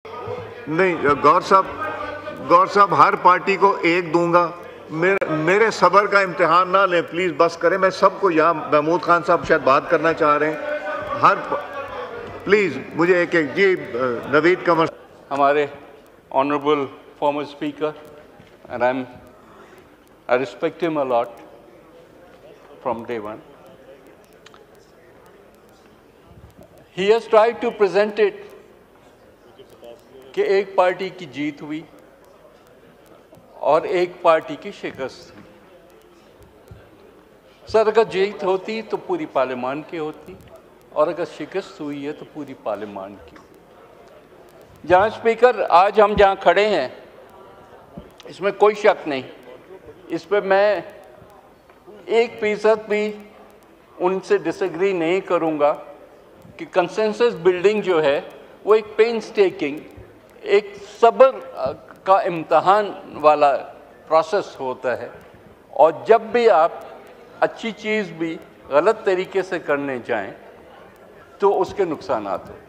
नहीं गौर साहब हर पार्टी को एक दूंगा। मेरे सब्र का इम्तिहान ना लें प्लीज, बस करें। मैं सबको, यहाँ महमूद खान साहब शायद बात करना चाह रहे हैं, प्लीज मुझे एक जी नवीद कमर। हमारे honourable former speaker, and I respect him a lot from day one, he has tried to present it कि एक पार्टी की जीत हुई और एक पार्टी की शिकस्त हुई। सर, अगर जीत होती तो पूरी पार्लियामान की होती, और अगर शिकस्त हुई है तो पूरी पार्लियामान की। जनाब स्पीकर, आज हम जहां खड़े हैं इसमें कोई शक नहीं, इस पर मैं 1% भी उनसे डिसएग्री नहीं करूंगा कि कंसेंसस बिल्डिंग जो है वो एक पेनस्टेकिंग, एक सब्र का इम्तहान वाला प्रोसेस होता है, और जब भी आप अच्छी चीज़ भी गलत तरीके से करने जाएं तो उसके नुकसानात होते हैं।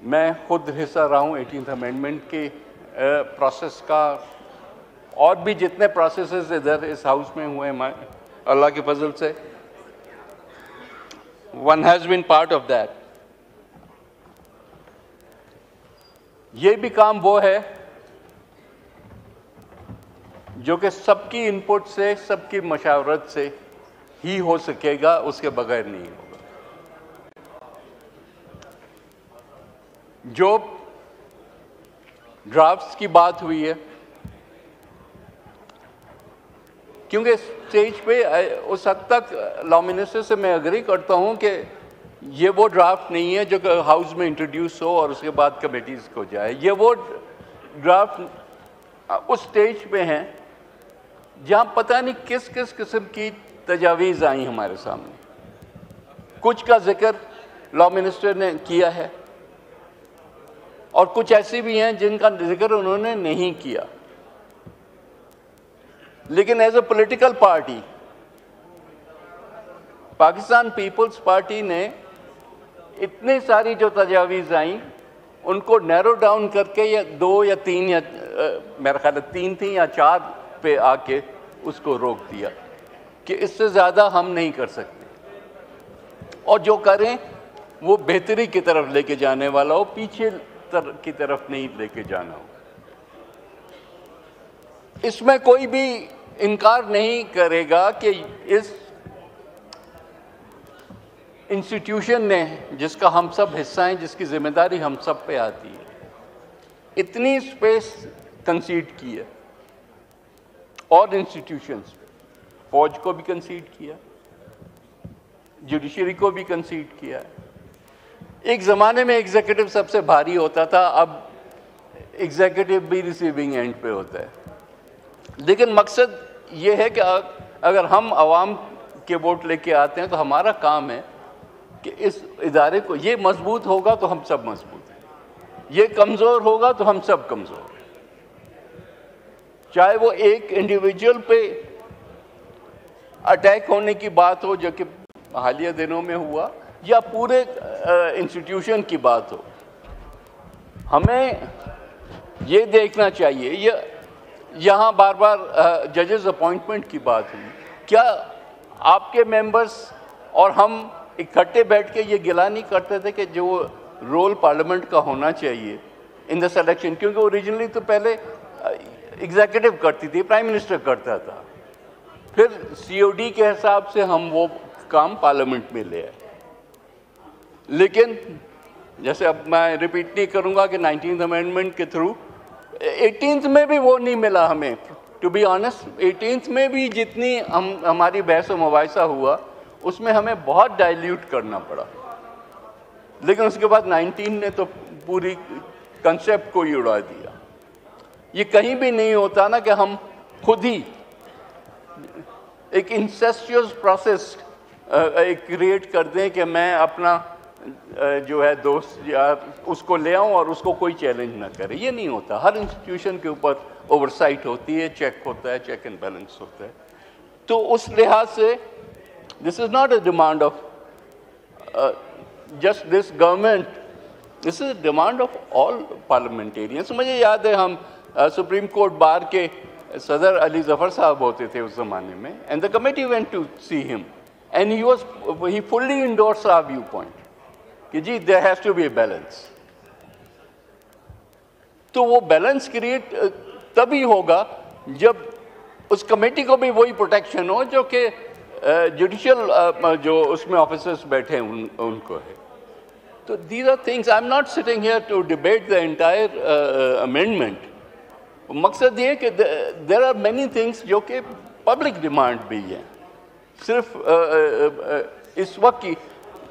मैं खुद हिस्सा रहा हूँ 18th अमेंडमेंट के प्रोसेस का, और भी जितने प्रोसेसेस इधर इस हाउस में हुए हैं अल्लाह के फजल से, one has been part of that. ये भी काम वो है जो कि सबकी इनपुट से, सबकी मशावरत से ही हो सकेगा, उसके बगैर नहीं होगा। जो ड्राफ्ट्स की बात हुई है, क्योंकि स्टेज पे उस हद तक लॉ मिनिस्टर से मैं एग्री करता हूं कि ये वो ड्राफ्ट नहीं है जो कि हाउस में इंट्रोड्यूस हो और उसके बाद कमेटीज़ को जाए। ये वो ड्राफ्ट उस स्टेज पे हैं जहां पता नहीं किस किस किस्म की तजावीज़ आई हमारे सामने। कुछ का जिक्र लॉ मिनिस्टर ने किया है और कुछ ऐसी भी हैं जिनका जिक्र उन्होंने नहीं किया। लेकिन as a political party, Pakistan Peoples Party ने इतनी सारी जो तजावीज़ आई उनको नैरो डाउन करके, या 2 या 3 या मेरा ख्याल 3 थी या 4 पे आके उसको रोक दिया कि इससे ज़्यादा हम नहीं कर सकते, और जो करें वो बेहतरी की तरफ लेके जाने वाला हो, पीछे की तरफ नहीं लेके जाना हो। इसमें कोई भी इनकार नहीं करेगा कि इस इंस्टीट्यूशन ने, जिसका हम सब हिस्सा हैं, जिसकी जिम्मेदारी हम सब पे आती है, इतनी स्पेस कंसीड की है, और इंस्टीट्यूशंस पे, फौज को भी कंसीड किया, जुडिशरी को भी कंसीड किया है। एक ज़माने में एग्जीक्यूटिव सबसे भारी होता था, अब एग्जीक्यूटिव भी रिसीविंग एंड पे होता है। लेकिन मकसद ये है कि अगर हम आवाम के वोट लेके आते हैं तो हमारा काम है कि इस इदारे को, ये मजबूत होगा तो हम सब मजबूत हैं, ये कमज़ोर होगा तो हम सब कमज़ोर हैं। चाहे वो एक इंडिविजुअल पे अटैक होने की बात हो जो कि हालिया दिनों में हुआ, या पूरे इंस्टीट्यूशन की बात हो, हमें ये देखना चाहिए। यहाँ बार बार जजेस अपॉइंटमेंट की बात हुई, क्या आपके मेंबर्स और हम इकट्ठे बैठ के ये गिला नहीं करते थे कि जो रोल पार्लियामेंट का होना चाहिए इन द सिलेक्शन, क्योंकि ओरिजिनली तो पहले एग्जीक्यूटिव करती थी, प्राइम मिनिस्टर करता था, फिर COD के हिसाब से हम वो काम पार्लियामेंट में ले आए। लेकिन जैसे अब मैं रिपीट नहीं करूँगा कि 19th अमेंडमेंट के थ्रू 18th में भी वो नहीं मिला हमें, टू बी ऑनेस्ट। 18th में भी जितनी हमारी बहस व मुबाहिसा हुआ उसमें हमें बहुत डाइल्यूट करना पड़ा, लेकिन उसके बाद 19 ने तो पूरी कंसेप्ट को ही उड़ा दिया। ये कहीं भी नहीं होता ना कि हम खुद ही एक इंसेस्टियस प्रोसेस क्रिएट कर दें कि मैं अपना जो है दोस्त या उसको ले आऊं और उसको कोई चैलेंज ना करे। ये नहीं होता। हर इंस्टीट्यूशन के ऊपर ओवरसाइट होती है, चेक होता है, चेक एंड बैलेंस होता है। तो उस लिहाज से this is not a demand of just this government, this is a demand of all parliamentarians. मुझे याद है हम सुप्रीम कोर्ट बार के सदर अली जफर साहब होते थे उस ज़माने में, and the committee went to see him, and he fully endorsed our viewpoint कि जी there has to be a balance. तो वो बैलेंस क्रिएट तभी होगा जब उस कमेटी को भी वही प्रोटेक्शन हो जो कि जुडिशियल जो उसमें ऑफिसर्स बैठे हैं उनको है. तो these are things, I am not sitting here to debate the entire amendment. मकसद ये कि देयर आर मेनी थिंग्स जो कि पब्लिक डिमांड भी है, सिर्फ इस वक्त की.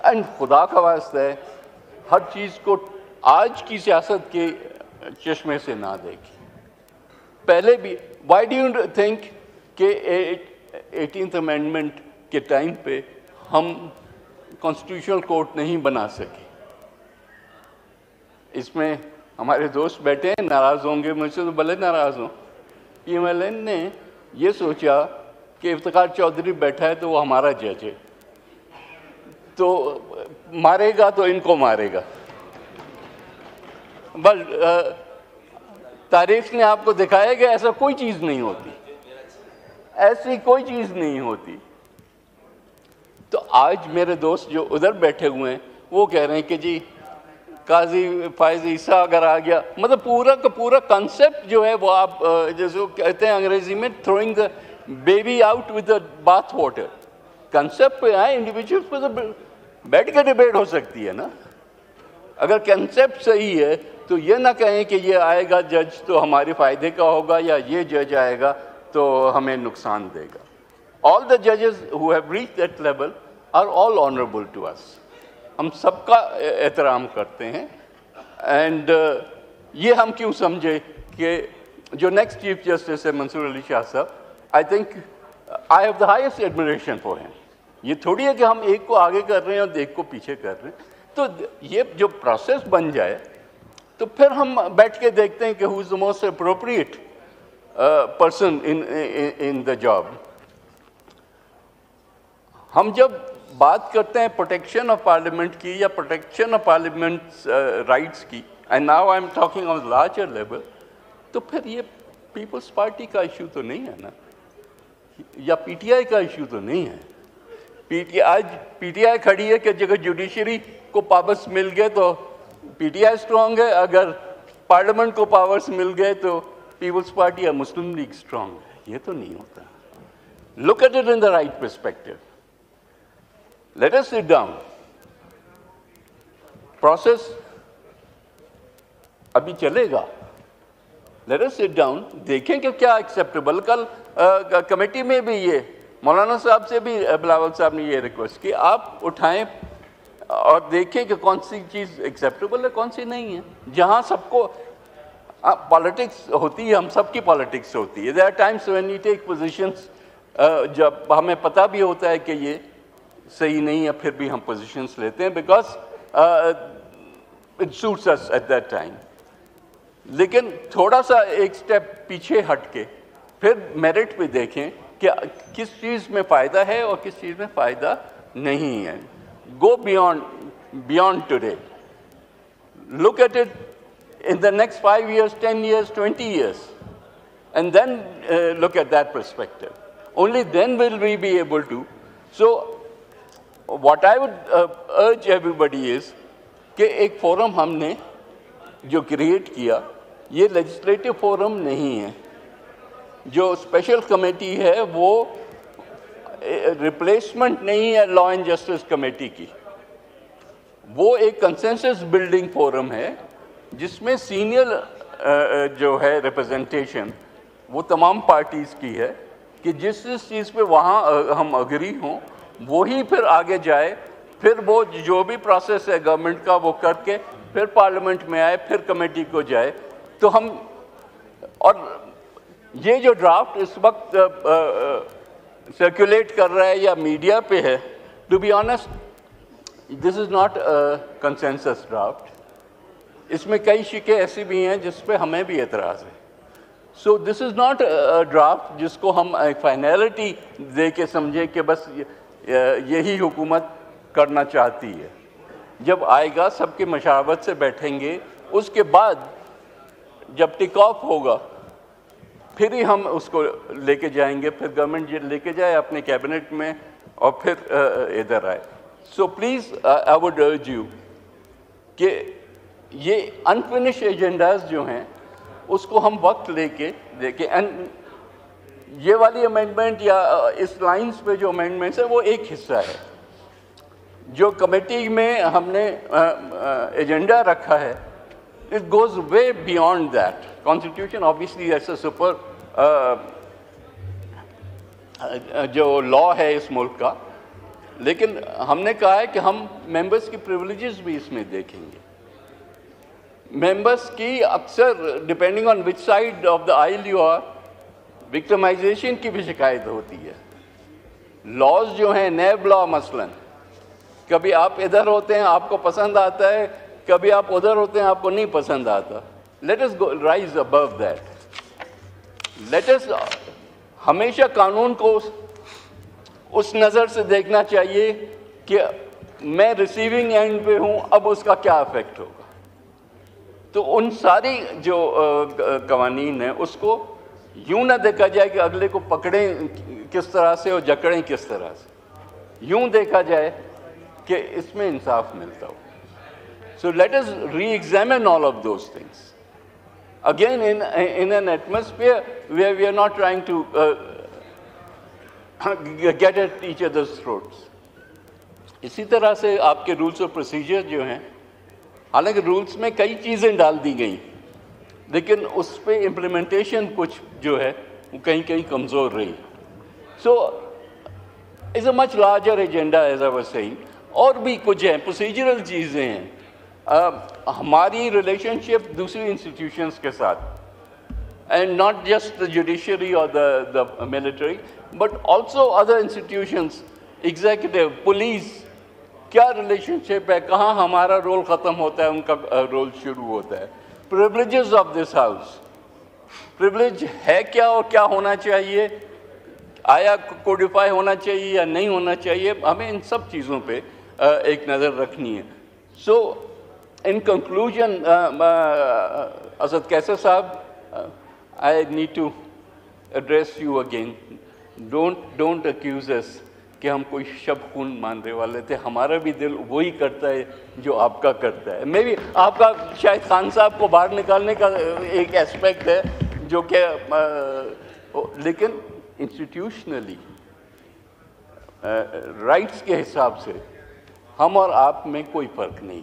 एंड खुदा का वास्ता है हर चीज़ को आज की सियासत के चश्मे से ना देखी. पहले भी वाई डू यू थिंक कि 18th अमेंडमेंट के टाइम पे हम कॉन्स्टिट्यूशनल कोर्ट नहीं बना सके? इसमें हमारे दोस्त बैठे हैं, नाराज़ होंगे मुझसे, तो भले नाराज़ हों. PMLN ने ये सोचा कि इफ्तिखार चौधरी बैठा है तो वो हमारा जज है, तो मारेगा तो इनको मारेगा. बस तारीख ने आपको दिखाया कि ऐसा कोई चीज़ नहीं होती, ऐसी कोई चीज़ नहीं होती. तो आज मेरे दोस्त जो उधर बैठे हुए हैं वो कह रहे हैं कि जी काजी फायज ईसा अगर आ गया, मतलब पूरा का पूरा कंसेप्ट जो है वो आप जैसे कहते हैं अंग्रेजी में throwing the baby out with the bath water. Concept पे आए, इंडिविजुअल्स पे तो बैठ के डिबेट हो सकती है ना. अगर कंसेप्ट सही है तो ये ना कहें कि ये आएगा जज तो हमारे फ़ायदे का होगा या ये जज आएगा तो हमें नुकसान देगा. ऑल द जजेस who have reached that level are all honourable to us. हम सबका एहतराम करते हैं. एंड ये हम क्यों समझे कि जो नेक्स्ट चीफ जस्टिस है मंसूर अली शाह साहब, I think I have the highest admiration for him. ये थोड़ी है कि हम एक को आगे कर रहे हैं और एक को पीछे कर रहे हैं. तो ये जो प्रोसेस बन जाए तो फिर हम बैठ के देखते हैं कि who is the most appropriate person in the job. हम जब बात करते हैं प्रोटेक्शन ऑफ पार्लियामेंट की या प्रोटेक्शन ऑफ पार्लियामेंट राइट्स की, and now I am talking on larger level, तो फिर ये पीपल्स पार्टी का इशू तो नहीं है ना, या पीटीआई का इशू तो नहीं है. आज पीटीआई खड़ी है कि जगह जुडिशरी को पावर्स मिल गए तो पीटीआई स्ट्रांग है, अगर पार्लियामेंट को पावर्स मिल गए तो पीपल्स पार्टी या मुस्लिम लीग स्ट्रांग है. ये तो नहीं होता. Look at it in the right perspective. Let us sit down. Process अभी चलेगा. लेट अस सिट डाउन, देखें कि क्या एक्सेप्टेबल. कल कमेटी में भी ये मौलाना साहब से भी बिलावल साहब ने ये रिक्वेस्ट की, आप उठाएं और देखें कि कौन सी चीज़ एक्सेप्टेबल है कौन सी नहीं है. जहां सबको पॉलिटिक्स होती है, हम सबकी पॉलिटिक्स होती है. There are times when we take positions जब हमें पता भी होता है कि ये सही नहीं है, फिर भी हम पोजीशंस लेते हैं because it suits us at that time. लेकिन थोड़ा सा एक स्टेप पीछे हट के फिर मेरिट पे देखें कि किस चीज़ में फ़ायदा है और किस चीज़ में फ़ायदा नहीं है. Go beyond today. Look at it in the next 5 years, 10 years, 20 years, and then look at that perspective. Only then will we be able to. So, what I would urge everybody is कि एक forum हमने जो create किया, ये legislative forum नहीं है. जो special committee है वो रिप्लेसमेंट नहीं है लॉ एंड जस्टिस कमेटी की. वो एक कंसेंसस बिल्डिंग फोरम है जिसमें सीनियर जो है रिप्रेजेंटेशन वो तमाम पार्टीज़ की है कि जिस चीज़ पे वहाँ हम अग्री हों वही फिर आगे जाए. फिर वो जो भी प्रोसेस है गवर्नमेंट का वो करके फिर पार्लियामेंट में आए, फिर कमेटी को जाए. तो हम और ये जो ड्राफ्ट इस वक्त सर्कुलेट कर रहा है या मीडिया पे है, to be honest this is not consensus draft. इसमें कई शिकें ऐसी भी हैं जिस पे हमें भी एतराज़ है. So this is not a draft जिसको हम फाइनलिटी दे के समझें कि बस यही हुकूमत करना चाहती है। जब आएगा सबके मशावरत से बैठेंगे, उसके बाद जब टिक ऑफ होगा फिर ही हम उसको लेके जाएंगे, फिर गवर्नमेंट लेके जाए अपने कैबिनेट में और फिर इधर आए। So please I would urge you कि ये अनफिनिश एजेंडाज जो हैं उसको हम वक्त लेके देखें। एंड ये वाली अमेंडमेंट या इस लाइंस पे जो अमेंडमेंट्स है वो एक हिस्सा है। जो कमेटी में हमने एजेंडा रखा है, it goes way beyond that. Constitution obviously ऐसा सुपर जो लॉ है इस मुल्क का, लेकिन हमने कहा है कि हम मेंबर्स की प्रिविलेजेस भी इसमें देखेंगे। मेंबर्स की अक्सर depending on which side of the aisle you are, victimisation की भी शिकायत होती है। लॉज जो हैं, नैब लॉ मसलन, कभी आप इधर होते हैं आपको पसंद आता है, कभी आप उधर होते हैं आपको नहीं पसंद आता। Let us go rise above that. Let us हमेशा कानून को उस नज़र से देखना चाहिए कि मैं रिसीविंग एंड पे हूँ, अब उसका क्या इफेक्ट होगा। तो उन सारी जो कवानीन है उसको यूं ना देखा जाए कि अगले को पकड़ें किस तरह से और जकड़ें किस तरह से, यूं देखा जाए कि इसमें इंसाफ मिलता हो। So let us re-examine all of those things again in an atmosphere where we are not trying to get at each other's throats. इसी तरह से आपके रूल्स और प्रोसीजर जो हैं, हालांकि रूल्स में कई चीज़ें डाल दी गई, लेकिन उस पर इम्प्लीमेंटेशन कुछ जो है वो कहीं कहीं कमज़ोर रही। So is a much larger agenda as I was saying. और भी कुछ हैं, प्रोसीजरल चीज़ें हैं, हमारी रिलेशनशिप दूसरी इंस्टीट्यूशंस के साथ, and not just the judiciary और the military but also other institutions, executive, police, क्या रिलेशनशिप है, कहाँ हमारा रोल ख़त्म होता है, उनका रोल शुरू होता है। Privileges of this house, privilege है क्या और क्या होना चाहिए, आया कोडिफाई होना चाहिए या नहीं होना चाहिए, हमें इन सब चीज़ों पे एक नज़र रखनी है। सो in conclusion, Asad Kaisar Saab, I need to address you again. Don't accuse us कि हम कोई शब खून मानने वाले थे। हमारा भी दिल वही करता है जो आपका करता है। मे भी आपका शायद खान साहब को बाहर निकालने का एक एस्पेक्ट है जो कि, लेकिन इंस्टीट्यूशनली राइट्स के हिसाब से हम और आप में कोई फ़र्क नहीं।